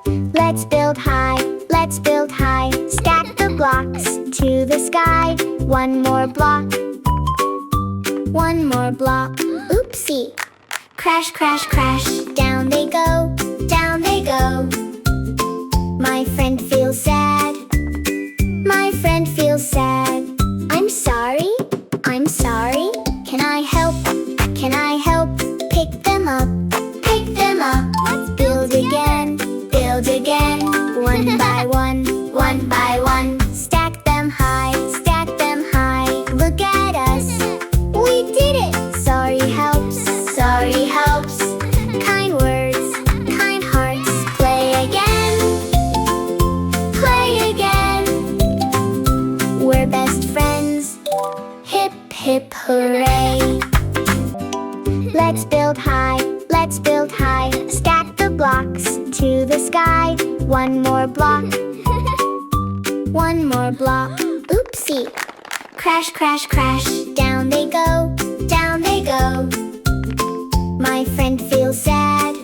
Let's build high, let's build high. Stack the blocks to the sky. One more block, one more block. Oopsie! Crash, crash, crash. Down they go, down they go. My friend feels sad, my friend feels sad. I'm sorry, I'm sorry. Can I help? Can I help? Pick them up, pick them up. Let's build again, build again. One by one, one by one. Stack them high, stack them high. Look at us, we did it. Sorry helps, sorry helps. Kind words, kind hearts. Play again, play again. We're best friends. Hip, hip, hooray. Let's build high, let's build high. Stack the blocks to the sky. One more block, one more block. Oopsie! Crash, crash, crash. Down they go, down they go. My friend feels sad,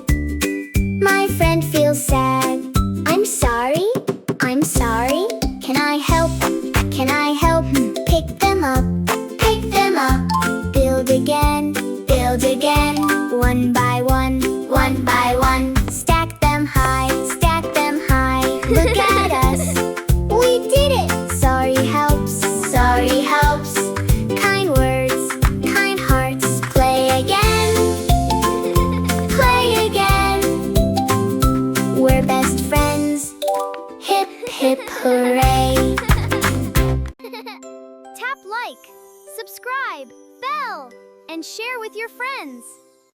my friend feels sad. I'm sorry, I'm sorry. Can I help? Can I help? Pick them up, pick them up. Build again, build again. One by one, one by one. Stack them high, stack them high. Look at us, we did it. Sorry helps, sorry helps. Kind words, kind hearts. Play again, play again. We're best friends. Hip, hip, hooray. Tap like, subscribe, bell, and share with your friends.